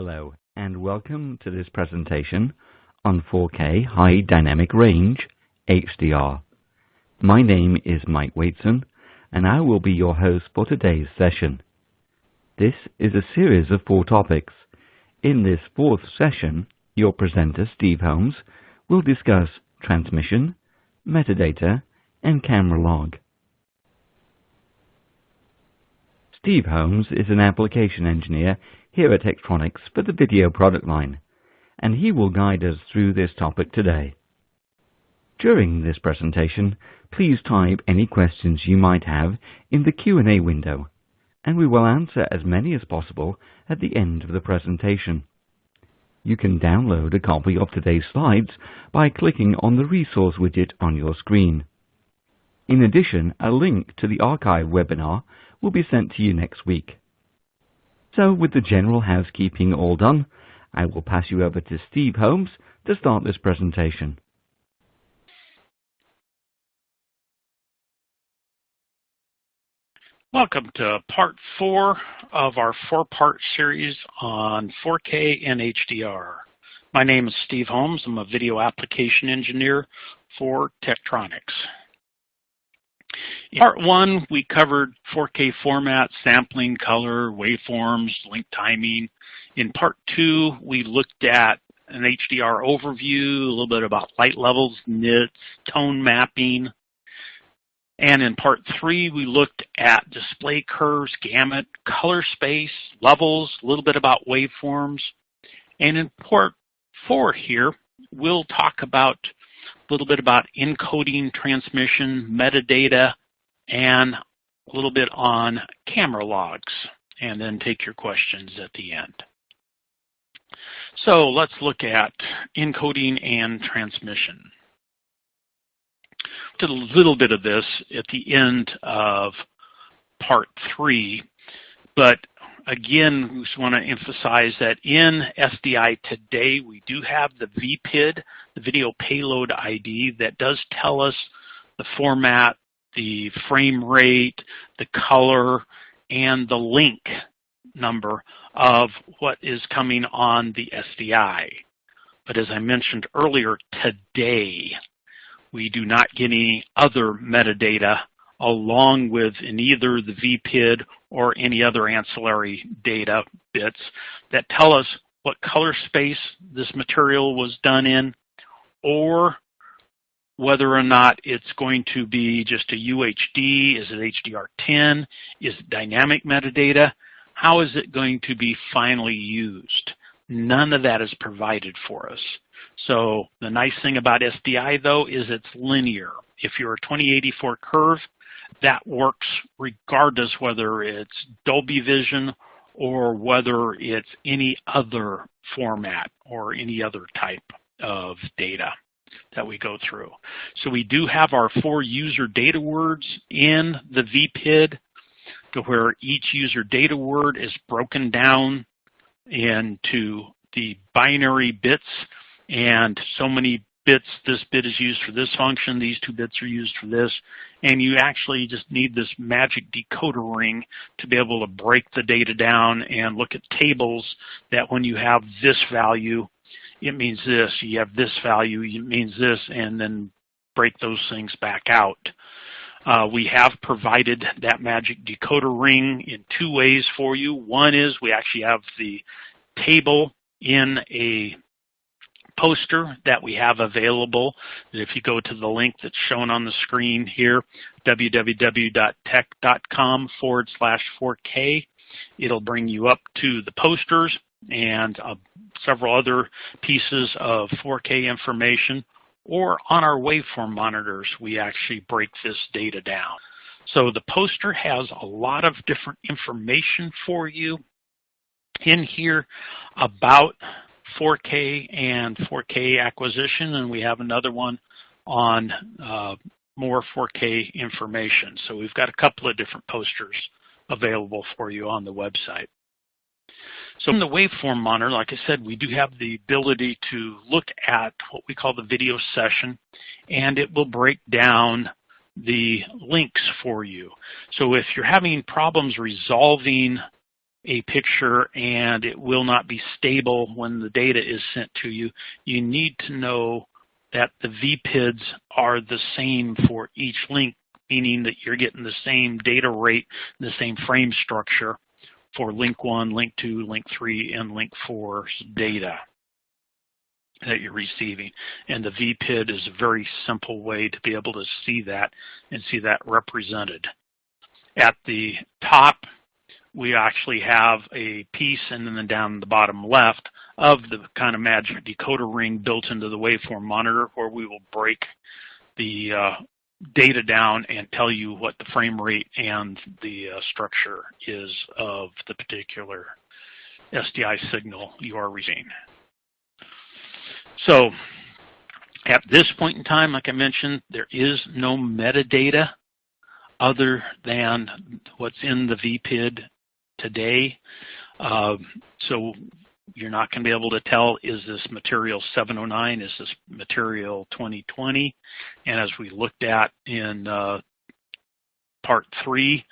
Hello, and welcome to this presentation on 4K High Dynamic Range HDR. My name is Mike Waitson, and I will be your host for today's session. This is a series of 4 topics. In this 4th session, your presenter, Steve Holmes, will discuss transmission, metadata, and camera log. Steve Holmes is an application engineer here at Tektronix for the video product line, and he will guide us through this topic today. During this presentation, please type any questions you might have in the Q&A window, and we will answer as many as possible at the end of the presentation. You can download a copy of today's slides by clicking on the resource widget on your screen. In addition, a link to the archive webinar will be sent to you next week. So, with the general housekeeping all done, I will pass you over to Steve Holmes to start this presentation. Welcome to part 4 of our 4-part series on 4K and HDR. My name is Steve Holmes. I'm a video application engineer for Tektronix. In part 1, we covered 4K format, sampling, color, waveforms, link timing. In part 2, we looked at an HDR overview, a little bit about light levels, nits, tone mapping. And in part 3, we looked at display curves, gamut, color space, levels, a little bit about waveforms. And in part 4 here, we'll talk about a little bit about encoding, transmission, metadata, and a little bit on camera logs, and then take your questions at the end. So let's look at encoding and transmission. Did a little bit of this at the end of part 3, but again, we just want to emphasize that in SDI today, we do have the VPID, the Video Payload ID, that does tell us the format, the frame rate, the color, and the link number of what is coming on the SDI. But as I mentioned earlier, today, we do not get any other metadata along with in either the VPID or any other ancillary data bits that tell us what color space this material was done in, or whether or not it's going to be just a UHD, is it HDR10, is it dynamic metadata, how is it going to be finally used? None of that is provided for us. So the nice thing about SDI, though, is it's linear. If you're a 2084 curve, that works regardless whether it's Dolby Vision or whether it's any other format or any other type of data that we go through. So we do have our 4 user data words in the VPID, to where each user data word is broken down into the binary bits, and so many bits, this bit is used for this function, these 2 bits are used for this, and you actually just need this magic decoder ring to be able to break the data down and look at tables that when you have this value, it means this, you have this value, it means this, and then break those things back out. We have provided that magic decoder ring in 2 ways for you. One is we actually have the table in a poster that we have available. If you go to the link that's shown on the screen here, www.tek.com/4K, it'll bring you up to the posters and several other pieces of 4K information. Or on our waveform monitors, we actually break this data down. So the poster has a lot of different information for you in here about 4K and 4K acquisition, and we have another one on more 4K information. So we've got a couple of different posters available for you on the website. So in the waveform monitor, like I said, we do have the ability to look at what we call the video session, and it will break down the links for you. So if you're having problems resolving a picture and it will not be stable when the data is sent to you, you need to know that the VPIDs are the same for each link, meaning that you're getting the same data rate, the same frame structure for link 1, link 2, link 3, and link 4's data that you're receiving. And the VPID is a very simple way to be able to see that and see that represented. At the top, we actually have a piece, and then down the bottom left, of the kind of magic decoder ring built into the waveform monitor, where we will break the data down and tell you what the frame rate and the structure is of the particular SDI signal you are receiving. So at this point in time, like I mentioned, there is no metadata other than what's in the VPID today. So you're not going to be able to tell, is this material 709, is this material 2020? And as we looked at in part 3,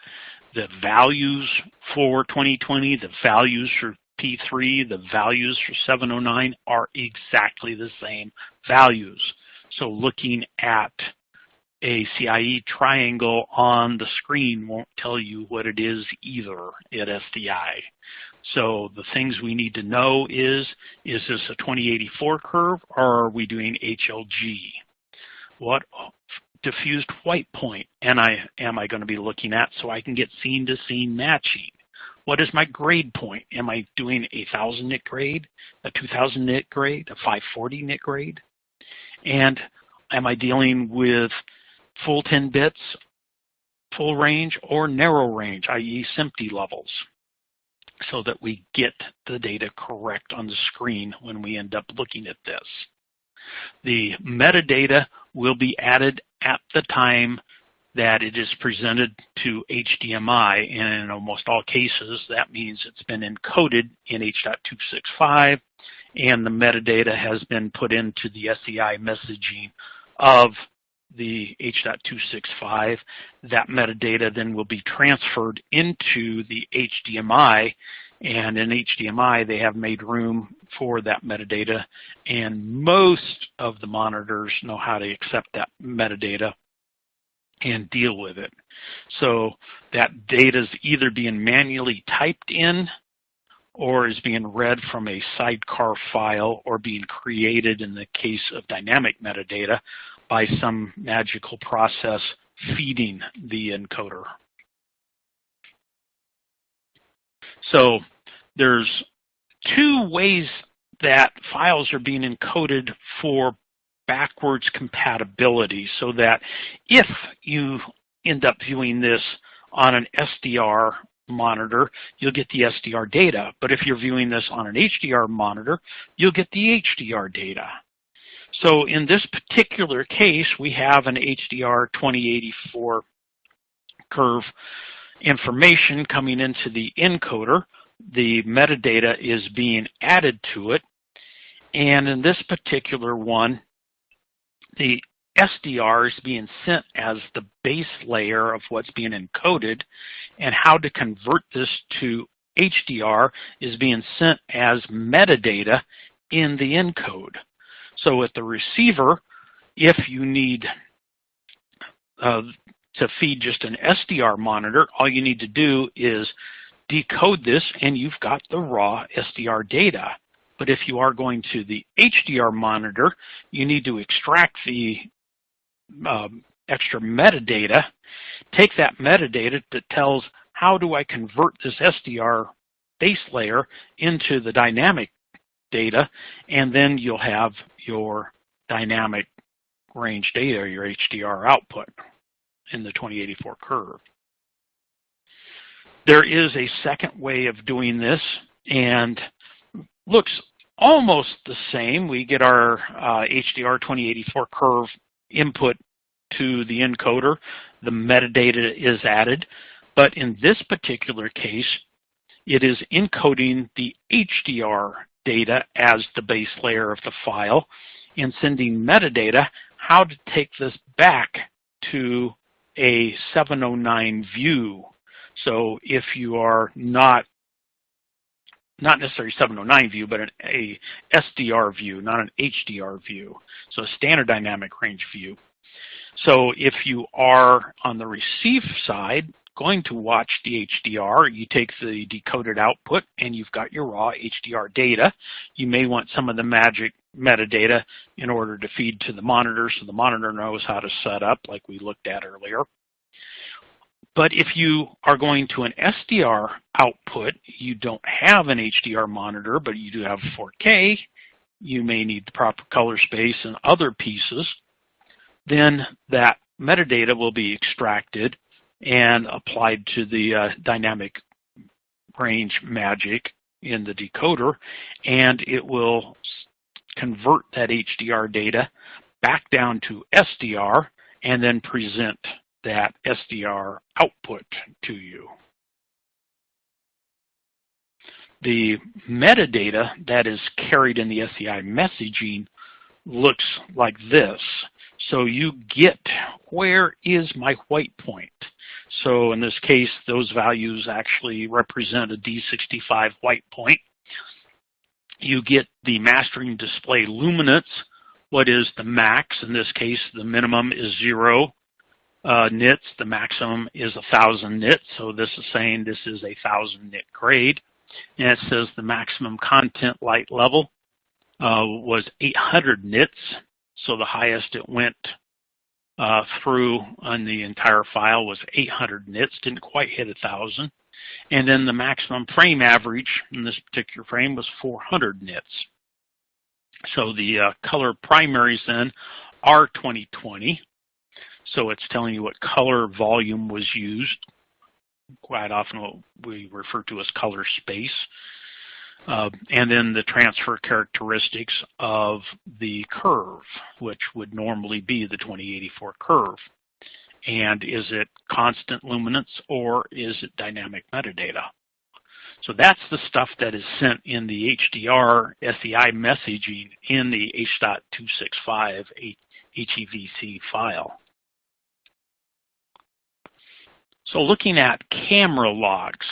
the values for 2020, the values for P3, the values for 709 are exactly the same values. So looking at a CIE triangle on the screen won't tell you what it is either at SDI. So the things we need to know is this a 2084 curve, or are we doing HLG? What diffused white point am I going to be looking at so I can get scene to scene matching? What is my grade point? Am I doing a 1000 nit grade, a 2000 nit grade, a 540 nit grade? And am I dealing with full 10 bits, full range, or narrow range, i.e. SMPTE levels, so that we get the data correct on the screen when we end up looking at this. The metadata will be added at the time that it is presented to HDMI, and in almost all cases, that means it's been encoded in H.265, and the metadata has been put into the SEI messaging of the H.265. That metadata then will be transferred into the HDMI, and in HDMI they have made room for that metadata, and most of the monitors know how to accept that metadata and deal with it. So that data is either being manually typed in or is being read from a sidecar file, or being created in the case of dynamic metadata by some magical process feeding the encoder. So there's two ways that files are being encoded for backwards compatibility, so that if you end up viewing this on an SDR monitor, you'll get the SDR data. But if you're viewing this on an HDR monitor, you'll get the HDR data. So in this particular case, we have an HDR 2084 curve information coming into the encoder. The metadata is being added to it. And in this particular one, the SDR is being sent as the base layer of what's being encoded, and how to convert this to HDR is being sent as metadata in the encode. So at the receiver, if you need to feed just an SDR monitor, all you need to do is decode this and you've got the raw SDR data. But if you are going to the HDR monitor, you need to extract the extra metadata, take that metadata that tells how do I convert this SDR base layer into the dynamic data, and then you'll have your dynamic range data, or your HDR output in the 2084 curve. There is a second way of doing this, and looks almost the same. We get our HDR 2084 curve input to the encoder. The metadata is added, but in this particular case, it is encoding the HDR data as the base layer of the file and sending metadata how to take this back to a 709 view. So if you are not not necessarily 709 view, but a SDR view, not an HDR view. So a standard dynamic range view. So if you are on the receive side going to watch the HDR, you take the decoded output and you've got your raw HDR data. You may want some of the magic metadata in order to feed to the monitor so the monitor knows how to set up like we looked at earlier. But if you are going to an SDR output, you don't have an HDR monitor, but you do have 4K, you may need the proper color space and other pieces, then that metadata will be extracted and applied to the dynamic range magic in the decoder, and it will convert that HDR data back down to SDR and then present that SDR output to you. The metadata that is carried in the SCI messaging looks like this. So you get, where is my white point? So in this case, those values actually represent a D65 white point. You get the mastering display luminance. What is the max? In this case, the minimum is 0 nits. The maximum is 1,000 nits. So this is saying this is a 1,000 nit grade. And it says the maximum content light level was 800 nits. So the highest it went through on the entire file was 800 nits, didn't quite hit 1,000. And then the maximum frame average in this particular frame was 400 nits. So the color primaries then are 2020. So it's telling you what color volume was used. Quite often what we refer to as color space. And then the transfer characteristics of the curve, which would normally be the 2084 curve. And is it constant luminance or is it dynamic metadata? So that's the stuff that is sent in the HDR SEI messaging in the H.265 HEVC file. So looking at camera logs.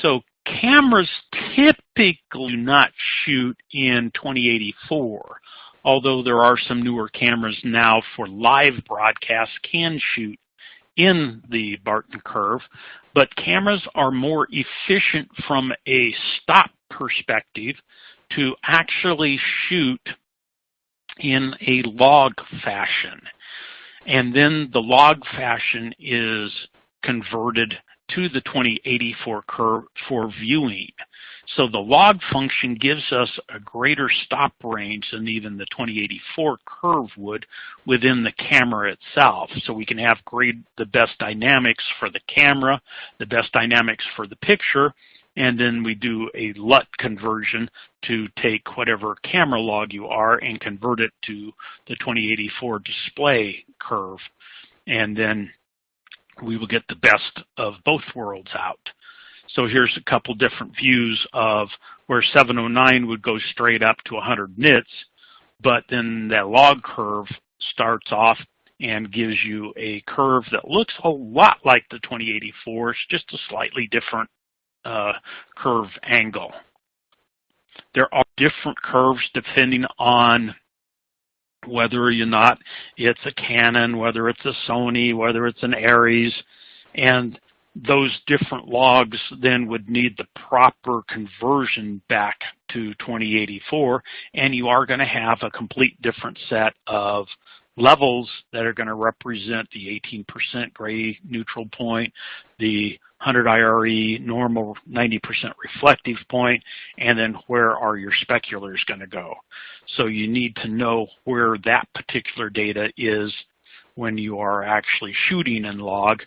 So cameras typically do not shoot in 2084, although there are some newer cameras now for live broadcasts can shoot in the Barton curve, but cameras are more efficient from a stop perspective to actually shoot in a log fashion. And then the log fashion is converted to the 2084 curve for viewing. So the log function gives us a greater stop range than even the 2084 curve would within the camera itself. So we can have the best dynamics for the camera, the best dynamics for the picture, and then we do a LUT conversion to take whatever camera log you are and convert it to the 2084 display curve. And then we will get the best of both worlds out. So here's a couple different views of where 709 would go straight up to 100 nits, but then that log curve starts off and gives you a curve that looks a lot like the 2084. It's just a slightly different curve angle. There are different curves depending on whether or not it's a Canon, whether it's a Sony, whether it's an Aries, and those different logs then would need the proper conversion back to 2084, and you are going to have a complete different set of levels that are going to represent the 18% gray neutral point, the 100 IRE normal 90% reflective point, and then where are your speculars going to go. So you need to know where that particular data is when you are actually shooting in log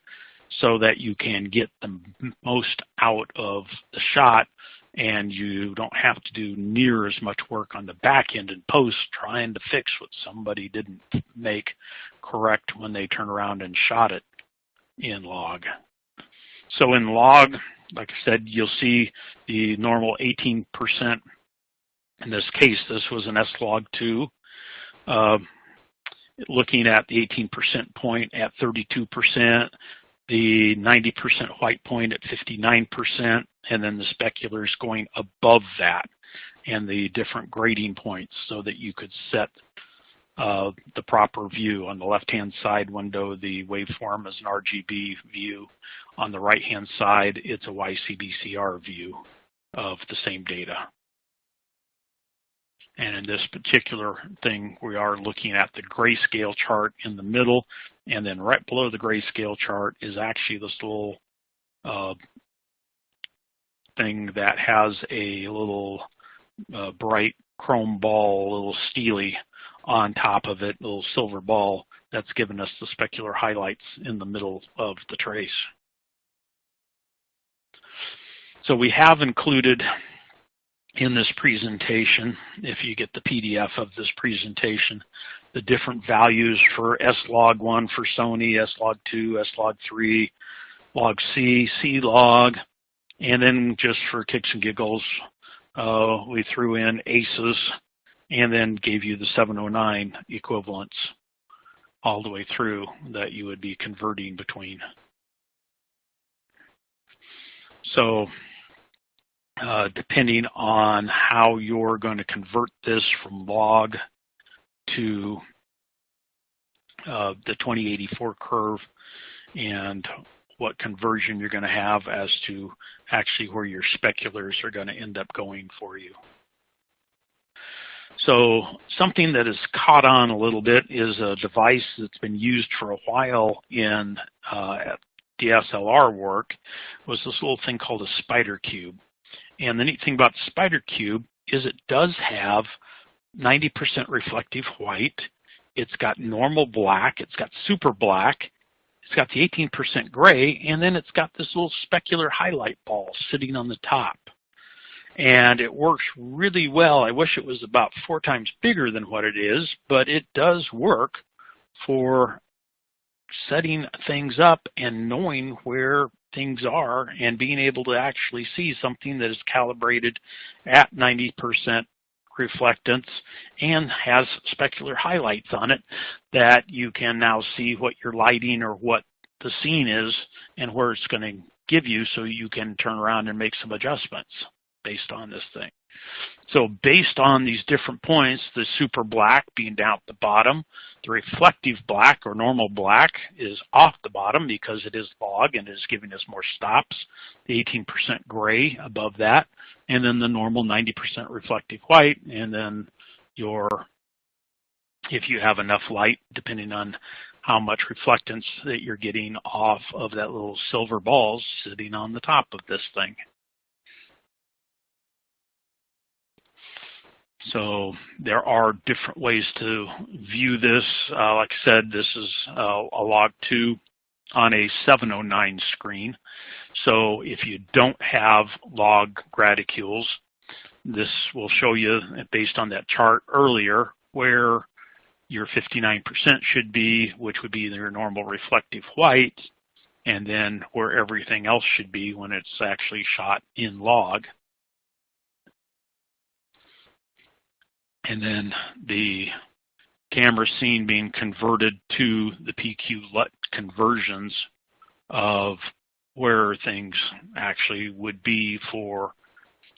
so that you can get the most out of the shot and you don't have to do near as much work on the back end in post trying to fix what somebody didn't make correct when they turn around and shot it in log. So in log, like I said, you'll see the normal 18%. In this case, this was an S-log2. Looking at the 18% point at 32%, the 90% white point at 59%, and then the speculars going above that, and the different grading points so that you could set the proper view. On the left-hand side window, the waveform is an RGB view. On the right-hand side, it's a YCBCR view of the same data. And in this particular thing, we are looking at the grayscale chart in the middle, and then right below the grayscale chart is actually this little thing that has a little bright chrome ball, a little steely on top of it, a little silver ball that's given us the specular highlights in the middle of the trace. So we have included in this presentation, if you get the PDF of this presentation, the different values for S-log1 for Sony, S-log2, S-log3, log-C, C-log, and then just for kicks and giggles, we threw in ACES and then gave you the 709 equivalents all the way through that you would be converting between. So depending on how you're going to convert this from log to the 2084 curve and what conversion you're going to have as to actually where your speculars are going to end up going for you. So something that has caught on a little bit is a device that's been used for a while in DSLR work, was this little thing called a spider cube. And the neat thing about the spider cube is it does have 90% reflective white. It's got normal black. It's got super black. It's got the 18% gray. And then it's got this little specular highlight ball sitting on the top. And it works really well. I wish it was about 4 times bigger than what it is, but it does work for setting things up and knowing where things are and being able to actually see something that is calibrated at 90% reflectance and has specular highlights on it that you can now see what your lighting or what the scene is and where it's going to give you, so you can turn around and make some adjustments based on this thing. So based on these different points, the super black being down at the bottom, the reflective black or normal black is off the bottom because it is log and is giving us more stops, the 18% gray above that, and then the normal 90% reflective white, and then your, if you have enough light, depending on how much reflectance that you're getting off of that little silver balls sitting on the top of this thing. So there are different ways to view this. Like I said, this is a log 2 on a 709 screen. So if you don't have log gradicules, this will show you, based on that chart earlier, where your 59% should be, which would be your normal reflective white, and then where everything else should be when it's actually shot in log. And then the camera scene being converted to the PQ LUT conversions of where things actually would be for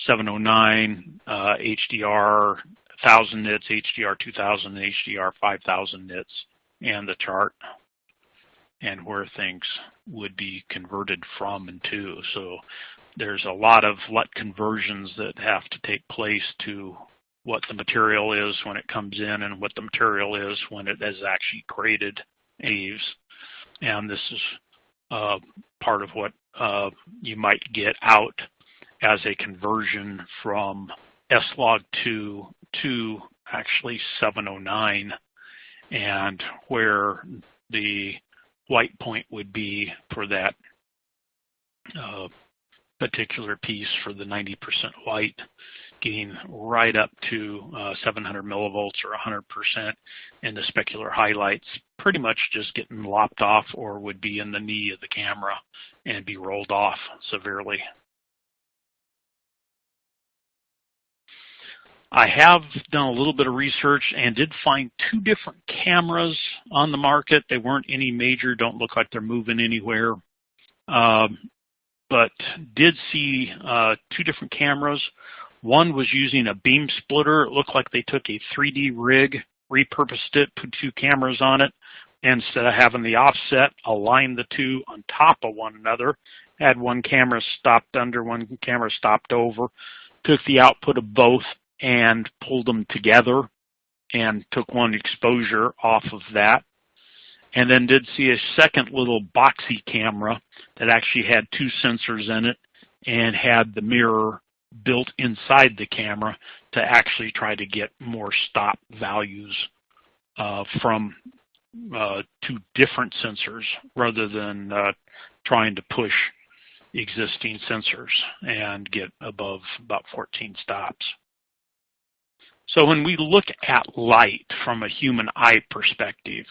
709, HDR 1000 nits, HDR 2000, and HDR 5000 nits, and the chart, and where things would be converted from and to. So there's a lot of LUT conversions that have to take place to what the material is when it comes in and what the material is when it is actually created AVES. And this is part of what you might get out as a conversion from S-log2 to actually 709, and where the white point would be for that particular piece for the 90% white, getting right up to 700 millivolts or 100%, and the specular highlights pretty much just getting lopped off or would be in the knee of the camera and be rolled off severely. I have done a little bit of research and did find 2 different cameras on the market. They weren't any major, don't look like they're moving anywhere. but did see 2 different cameras. One was using a beam splitter. It looked like they took a 3D rig, repurposed it, put 2 cameras on it, and instead of having the offset, aligned the 2 on top of one another, had one camera stopped under, one camera stopped over, took the output of both and pulled them together and took one exposure off of that. And then did see a second little boxy camera that actually had 2 sensors in it and had the mirror built inside the camera to actually try to get more stop values from 2 different sensors rather than trying to push existing sensors and get above about 14 stops. So when we look at light from a human eye perspective,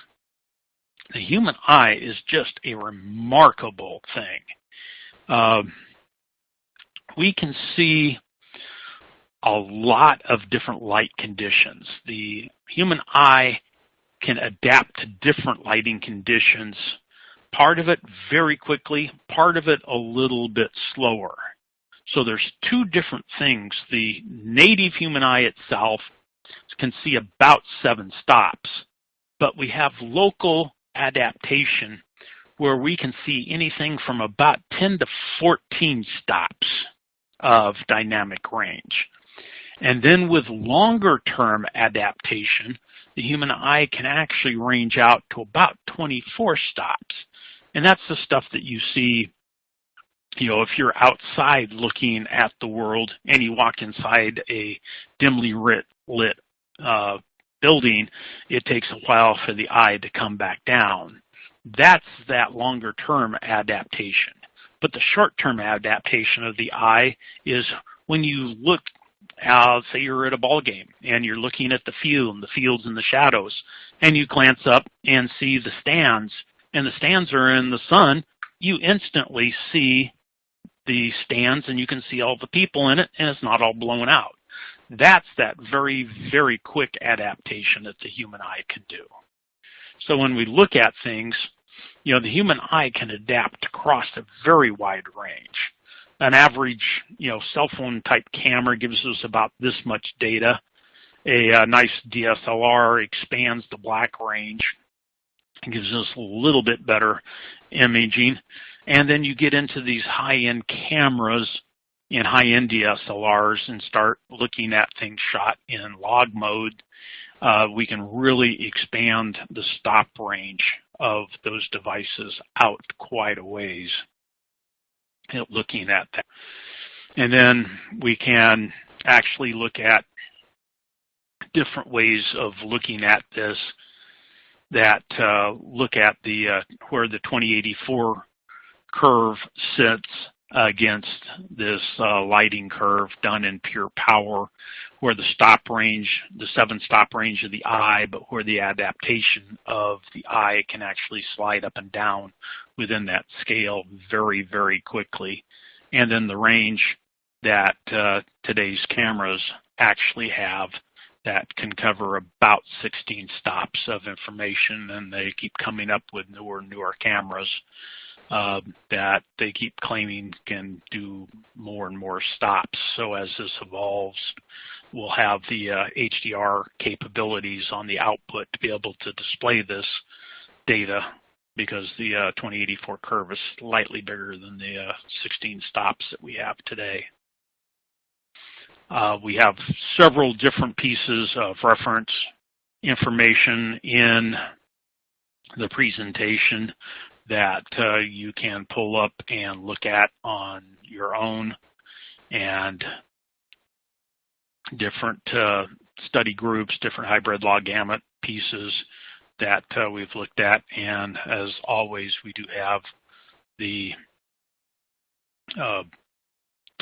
the human eye is just a remarkable thing. We can see a lot of different light conditions. The human eye can adapt to different lighting conditions, part of it very quickly, part of it a little bit slower. So there's 2 different things. The native human eye itself can see about 7 stops, but we have local adaptation where we can see anything from about 10 to 14 stops of dynamic range. And then with longer term adaptation, the human eye can actually range out to about 24 stops. And that's the stuff that you see, if you're outside looking at the world and you walk inside a dimly lit building, it takes a while for the eye to come back down. That's that longer term adaptation. But the short term adaptation of the eye is when you look, say you're at a ball game and you're looking at the fields and the shadows, and you glance up and see the stands, and the stands are in the sun, you instantly see the stands and you can see all the people in it, and it's not all blown out. That's that very, very quick adaptation that the human eye can do. So when we look at things, the human eye can adapt across a very wide range. An average, cell phone type camera gives us about this much data. A nice DSLR expands the black range and gives us a little bit better imaging. And then you get into these high-end cameras in high-end DSLRs and start looking at things shot in log mode. We can really expand the stop range of those devices out quite a ways looking at that. And then we can actually look at different ways of looking at this that look at the where the 2084 curve sits against this lighting curve done in pure power, where the stop range, the 7 stop range of the eye, but where the adaptation of the eye can actually slide up and down within that scale very, very quickly. And then the range that today's cameras actually have that can cover about 16 stops of information, and they keep coming up with newer and newer cameras that they keep claiming can do more and more stops. So as this evolves, we'll have the HDR capabilities on the output to be able to display this data, because the 2084 curve is slightly bigger than the 16 stops that we have today. We have several different pieces of reference information in the presentation that you can pull up and look at on your own, and different study groups, different hybrid log gamut pieces that we've looked at. And as always, we do have the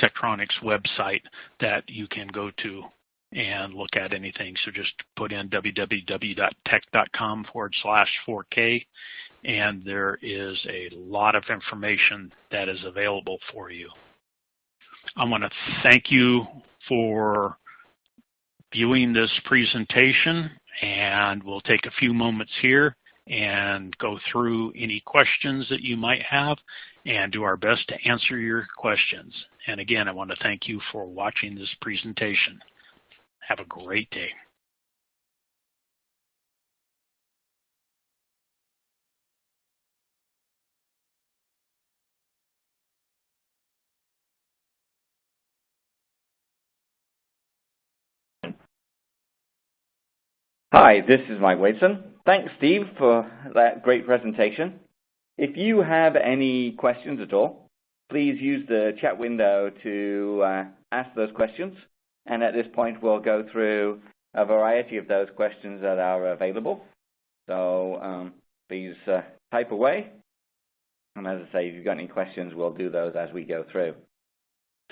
Tektronix website that you can go to and look at anything. So just put in www.tek.com/4K, and there is a lot of information that is available for you. I want to thank you for viewing this presentation, and we'll take a few moments here and go through any questions that you might have and do our best to answer your questions. And again, I want to thank you for watching this presentation. Have a great day. Hi, this is Mike Wadeson. Thanks, Steve, for that great presentation. If you have any questions at all, please use the chat window to ask those questions. And at this point, we'll go through a variety of those questions that are available. So please type away. And as I say, if you've got any questions, we'll do those as we go through.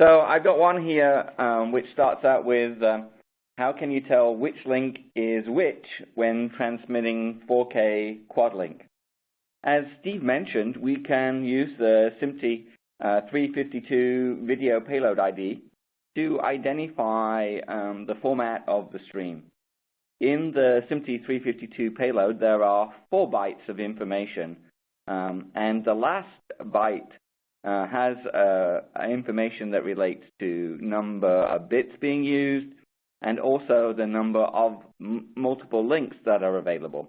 So I've got one here which starts out with, how can you tell which link is which when transmitting 4K quad link? As Steve mentioned, we can use the SMPTE 352 video payload ID to identify the format of the stream. In the SMPTE 352 payload, there are 4 bytes of information, and the last byte has information that relates to number of bits being used, and also the number of multiple links that are available.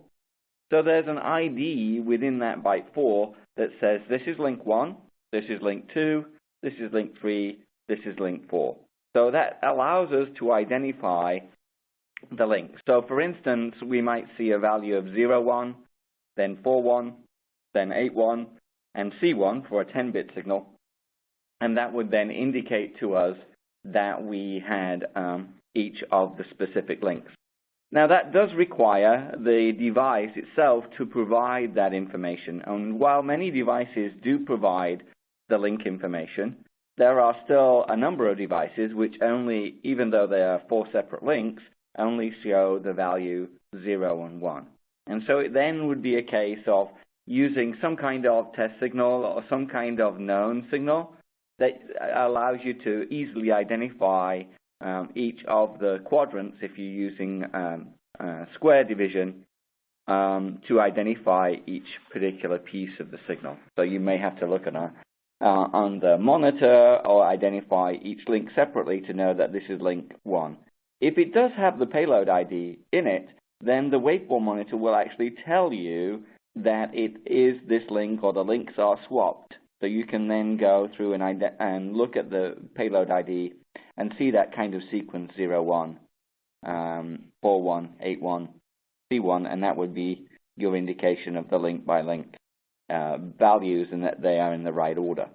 So there's an ID within that byte 4 that says this is link 1, this is link 2, this is link 3, this is link 4. So that allows us to identify the link. So for instance, we might see a value of 0, 1, then 4, 1, then 8, 1, and C1 for a 10-bit signal. And that would then indicate to us that we had each of the specific links. Now that does require the device itself to provide that information. And while many devices do provide the link information, there are still a number of devices which only, even though they are 4 separate links, only show the value 0 and 1. And so it then would be a case of using some kind of test signal or some kind of known signal that allows you to easily identify each of the quadrants, if you're using square division, to identify each particular piece of the signal. So you may have to look at on the monitor or identify each link separately to know that this is link 1. If it does have the payload ID in it, then the waveform monitor will actually tell you that it is this link or the links are swapped. So you can then go through and look at the payload ID and see that kind of sequence 0, 1, 4, 1, 8, 1, C1, and that would be your indication of the link by link values and that they are in the right order.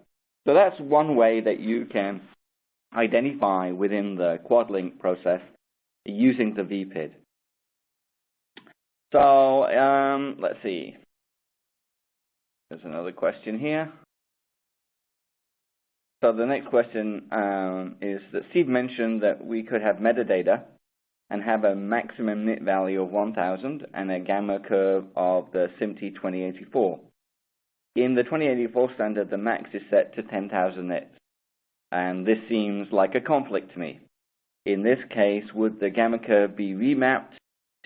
So that's one way that you can identify within the quad link process using the VPID. So let's see. There's another question here. So the next question is that Steve mentioned that we could have metadata and have a maximum nit value of 1000 and a gamma curve of the SMPTE 2084. In the 2084 standard, the max is set to 10,000 nits, and this seems like a conflict to me. In this case, would the gamma curve be remapped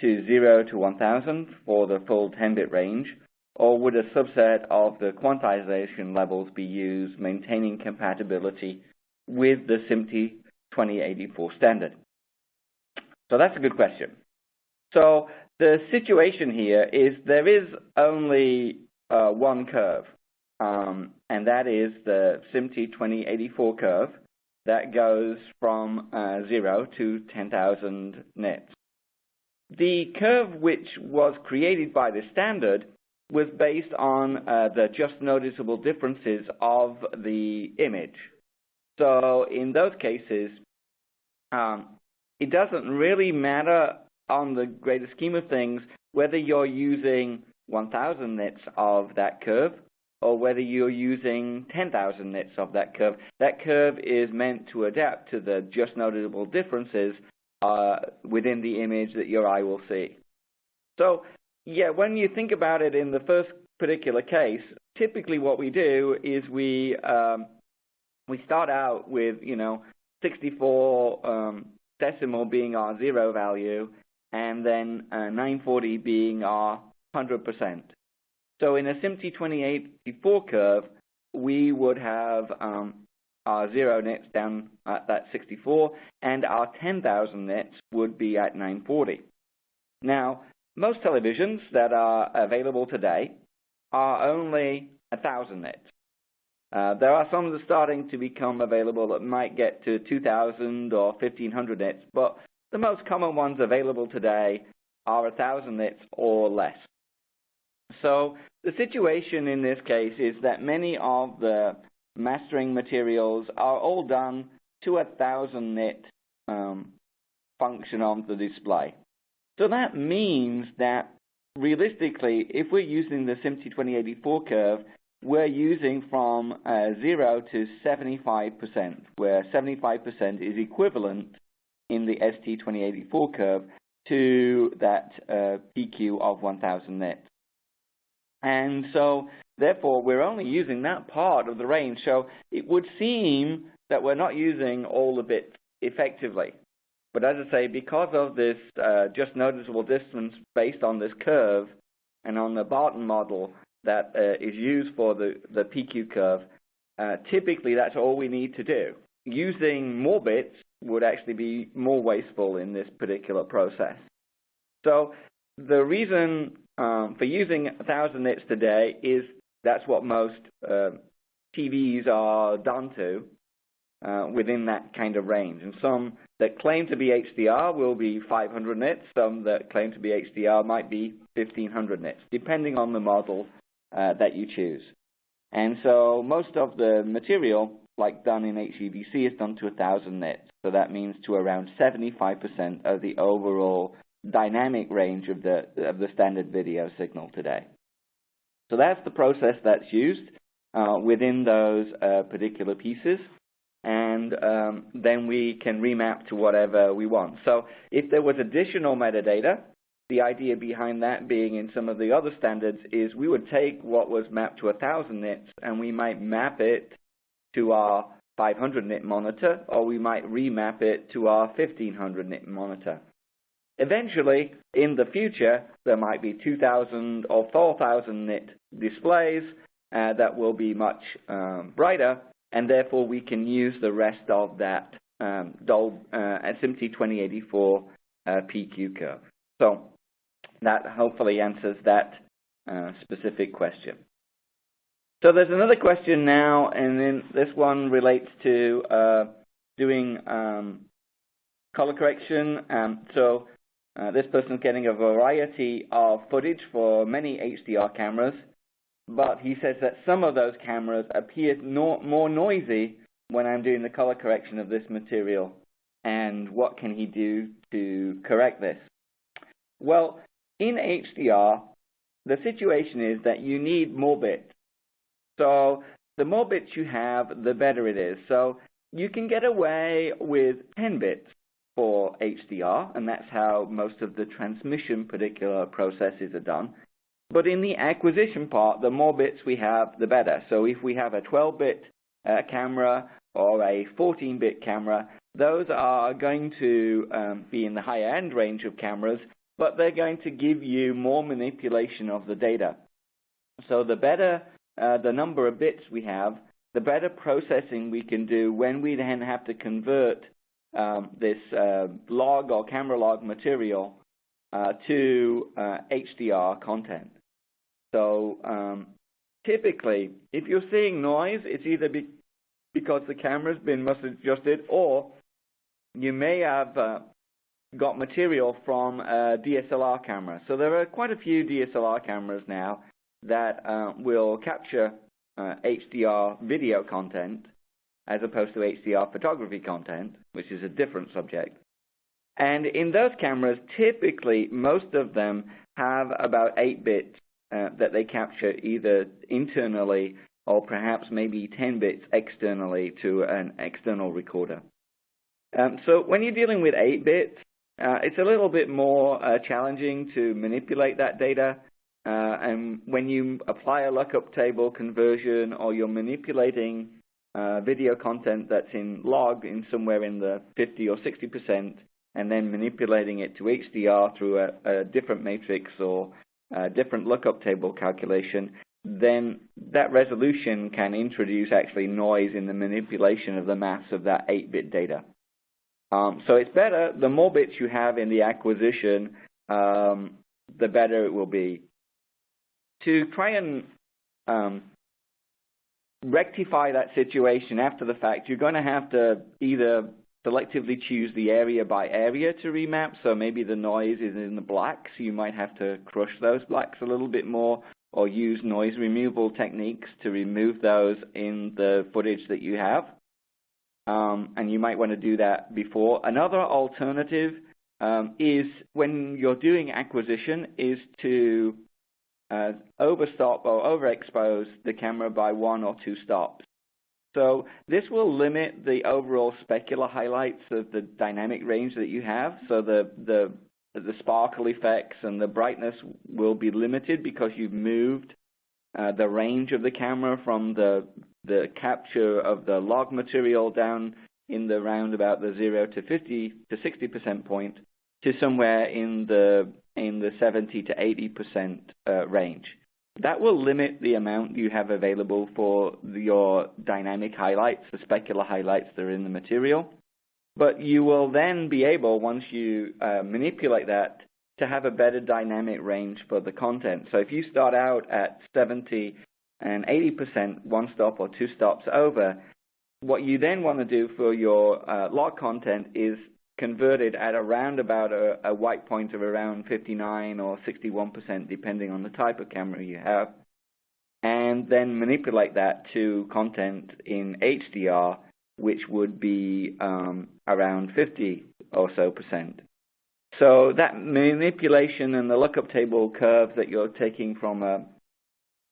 to 0 to 1000 for the full 10-bit range, or would a subset of the quantization levels be used, maintaining compatibility with the SMPTE 2084 standard? So that's a good question. So the situation here is there is only one curve, and that is the SMPTE 2084 curve that goes from 0 to 10,000 nits. The curve which was created by the standard was based on the just noticeable differences of the image. So in those cases, it doesn't really matter on the greater scheme of things whether you're using 1,000 nits of that curve or whether you're using 10,000 nits of that curve. That curve is meant to adapt to the just noticeable differences within the image that your eye will see. So yeah, when you think about it in the first particular case, typically what we do is we start out with 64 decimal being our 0 value, and then 940 being our 100%. So in a SMPTE 2084 curve, we would have our 0 nits down at that 64, and our 10,000 nits would be at 940. Now, most televisions that are available today are only 1,000 nits. There are some that are starting to become available that might get to 2,000 or 1,500 nits, but the most common ones available today are 1,000 nits or less. So the situation in this case is that many of the mastering materials are all done to 1,000 nit function on the display. So that means that realistically, if we're using the SMPTE 2084 curve, we're using from 0 to 75%, where 75% is equivalent in the ST 2084 curve to that PQ of 1,000 nits. And so, therefore, we're only using that part of the range. So it would seem that we're not using all the bits effectively. But as I say, because of this just noticeable distance based on this curve and on the Barton model that is used for the PQ curve, typically that's all we need to do. Using more bits would actually be more wasteful in this particular process. So the reason for using 1,000 nits today is that's what most TVs are done to within that kind of range. And some that claim to be HDR will be 500 nits. Some that claim to be HDR might be 1,500 nits, depending on the model that you choose. And so most of the material, like done in HEVC, is done to 1,000 nits. So that means to around 75% of the overall dynamic range of the standard video signal today. So that's the process that's used within those particular pieces, and then we can remap to whatever we want. So if there was additional metadata, the idea behind that being in some of the other standards is we would take what was mapped to 1,000 nits and we might map it to our 500 nit monitor, or we might remap it to our 1,500 nit monitor. Eventually, in the future, there might be 2,000 or 4,000 nit displays that will be much brighter, and therefore we can use the rest of that SMPTE 2084 PQ curve. So that hopefully answers that specific question. So there's another question now, and then this one relates to doing color correction. This person's getting a variety of footage for many HDR cameras, but he says that some of those cameras appear more noisy when I'm doing the color correction of this material, and what can he do to correct this? Well, in HDR, the situation is that you need more bits. So the more bits you have, the better it is. So you can get away with 10 bits for HDR, and that's how most of the transmission particular processes are done. But in the acquisition part, the more bits we have, the better. So if we have a 12-bit camera or a 14-bit camera, those are going to be in the higher end range of cameras, but they're going to give you more manipulation of the data. So the better the number of bits we have, the better processing we can do when we then have to convert this log or camera log material to HDR content. So typically, if you're seeing noise, it's either because the camera's been misadjusted, or you may have got material from a DSLR camera. So there are quite a few DSLR cameras now that will capture HDR video content as opposed to HDR photography content, which is a different subject. And in those cameras, typically, most of them have about 8 bits that they capture either internally or perhaps maybe 10 bits externally to an external recorder. So when you're dealing with 8 bits, it's a little bit more challenging to manipulate that data. And when you apply a lookup table conversion, or you're manipulating video content that's in log in somewhere in the 50 or 60%, and then manipulating it to HDR through a different matrix or different lookup table calculation, then that resolution can introduce actually noise in the manipulation of the maths of that 8-bit data. So it's better, the more bits you have in the acquisition, the better it will be. To try and rectify that situation after the fact, you're going to have to either selectively choose the area by area to remap, so maybe the noise is in the blacks, you might have to crush those blacks a little bit more, or use noise removal techniques to remove those in the footage that you have. And you might want to do that before. Another alternative is, when you're doing acquisition, is to overstop or overexpose the camera by 1 or 2 stops. So this will limit the overall specular highlights of the dynamic range that you have. So the sparkle effects and the brightness will be limited because you've moved the range of the camera from the capture of the log material down in the round about the 0 to 50 to 60% point to somewhere in the 70 to 80% range. That will limit the amount you have available for your dynamic highlights, the specular highlights that are in the material. But you will then be able, once you manipulate that, to have a better dynamic range for the content. So if you start out at 70 and 80%, 1 stop or 2 stops over, what you then want to do for your log content is convert it at around about a white point of around 59 or 61%, depending on the type of camera you have, and then manipulate that to content in HDR, which would be around 50 or so percent. So that manipulation and the lookup table curve that you're taking from a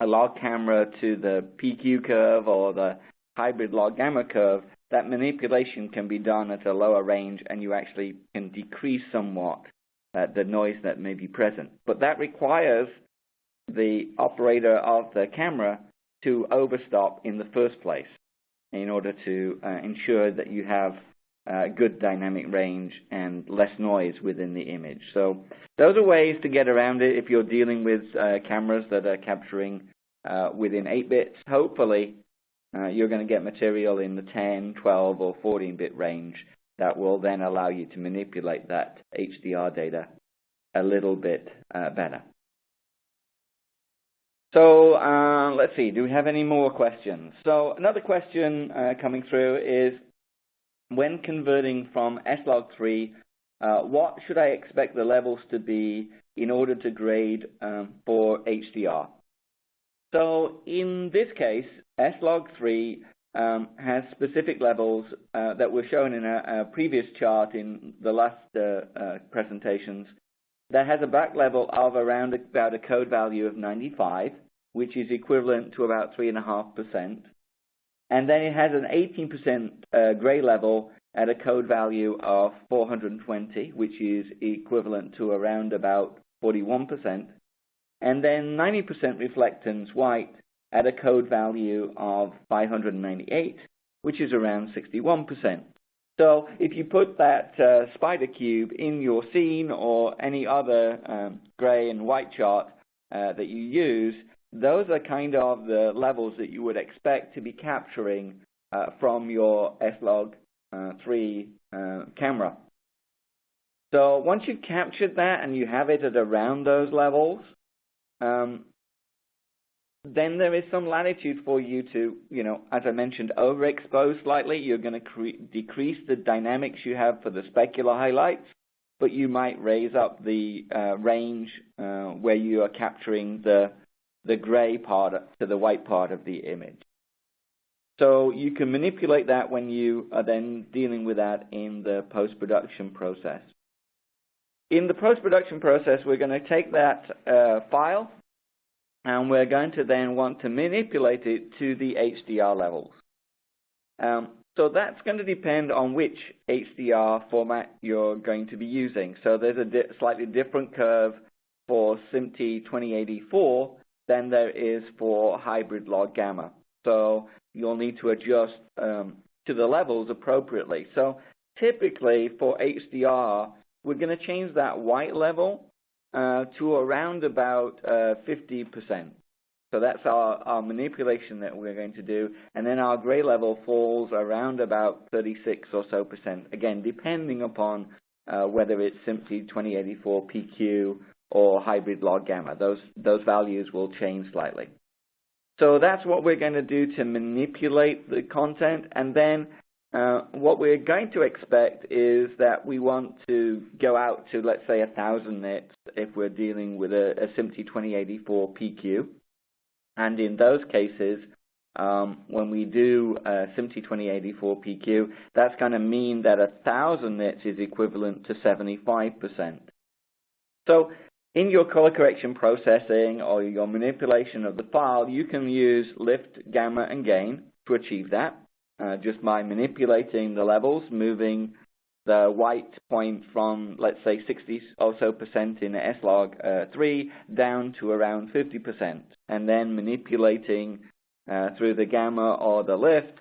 log camera to the PQ curve or the hybrid log gamma curve, that manipulation can be done at a lower range, and you actually can decrease somewhat the noise that may be present. But that requires the operator of the camera to overstop in the first place in order to ensure that you have good dynamic range and less noise within the image. So those are ways to get around it if you're dealing with cameras that are capturing within 8 bits. Hopefully, you're going to get material in the 10, 12, or 14-bit range that will then allow you to manipulate that HDR data a little bit better. So let's see, do we have any more questions? So another question coming through is, when converting from S-Log3, what should I expect the levels to be in order to grade for HDR? So in this case, S-Log3 has specific levels that were shown in a previous chart in the last presentations, that has a back level of around about a code value of 95, which is equivalent to about 3.5%. And then it has an 18% gray level at a code value of 420, which is equivalent to around about 41%. And then 90% reflectance white at a code value of 598, which is around 61%. So if you put that spider cube in your scene or any other gray and white chart that you use, those are kind of the levels that you would expect to be capturing from your S-Log3 camera. So once you've captured that and you have it at around those levels, then there is some latitude for you to, as I mentioned, overexpose slightly. You're going to decrease the dynamics you have for the specular highlights, but you might raise up the range where you are capturing the gray part to the white part of the image. So you can manipulate that when you are then dealing with that in the post-production process. In the post-production process, we're going to take that file, and we're going to then want to manipulate it to the HDR levels. So that's going to depend on which HDR format you're going to be using. So there's a slightly different curve for SMPTE 2084 than there is for hybrid log gamma. So you'll need to adjust to the levels appropriately. So typically for HDR, we're going to change that white level to around about 50%. So that's our manipulation that we're going to do. And then our gray level falls around about 36 or so %, again, depending upon whether it's simply 2084 PQ or hybrid log gamma. Those values will change slightly. So that's what we're going to do to manipulate the content. And then what we're going to expect is that we want to go out to, let's say, 1,000 nits if we're dealing with a SMPTE 2084 PQ. And in those cases, when we do SMPTE 2084 PQ, that's going to mean that 1,000 nits is equivalent to 75%. So in your color correction processing or your manipulation of the file, you can use lift, gamma, and gain to achieve that, just by manipulating the levels, moving the white point from, let's say, 60 or so % in S-log3 down to around 50%, and then manipulating through the gamma or the lift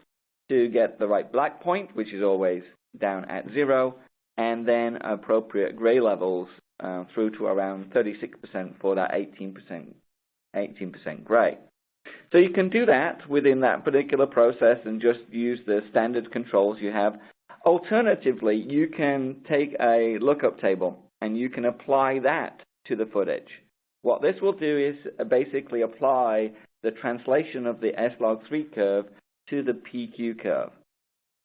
to get the right black point, which is always down at 0, and then appropriate gray levels through to around 36% for that 18% gray. So you can do that within that particular process and just use the standard controls you have. Alternatively, you can take a lookup table and you can apply that to the footage. What this will do is basically apply the translation of the S-log3 curve to the PQ curve,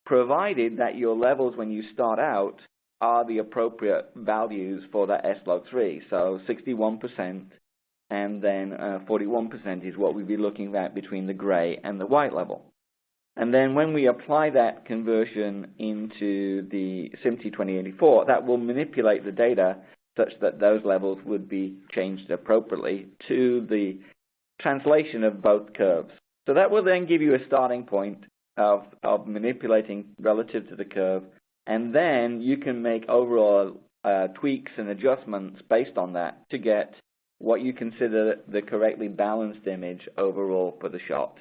provided that your levels when you start out are the appropriate values for that S-log3. So 61% and then 41% is what we'd be looking at between the gray and the white level. And then when we apply that conversion into the SMPTE 2084, that will manipulate the data such that those levels would be changed appropriately to the translation of both curves. So that will then give you a starting point of manipulating relative to the curve, and then you can make overall tweaks and adjustments based on that to get what you consider the correctly balanced image overall for the shot.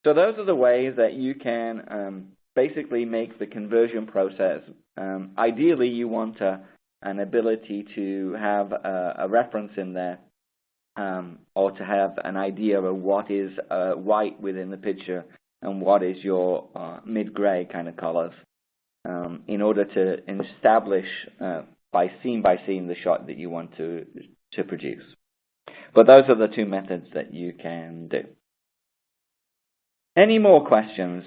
So those are the ways that you can basically make the conversion process. Ideally, you want an ability to have a reference in there, or to have an idea of what is white within the picture and what is your mid-gray kind of colors, in order to establish by scene the shot that you want to produce. But those are the two methods that you can do. Any more questions?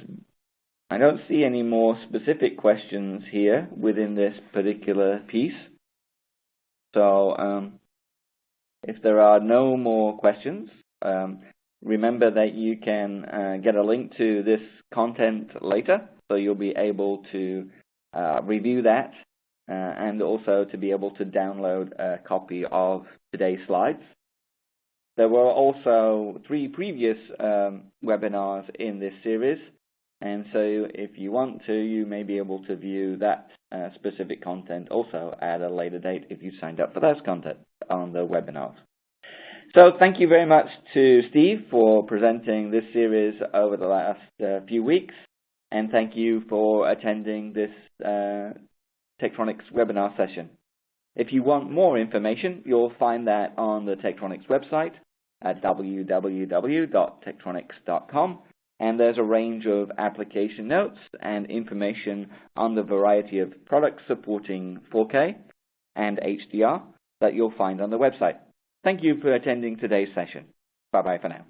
I don't see any more specific questions here within this particular piece. So if there are no more questions, remember that you can get a link to this content later, so you'll be able to review that and also to be able to download a copy of today's slides. There were also 3 previous webinars in this series, and so if you want to, you may be able to view that specific content also at a later date if you signed up for those content on the webinars. So thank you very much to Steve for presenting this series over the last few weeks, and thank you for attending this Tektronix webinar session. If you want more information, you'll find that on the Tektronix website at www.tektronix.com, and there's a range of application notes and information on the variety of products supporting 4K and HDR that you'll find on the website. Thank you for attending today's session. Bye-bye for now.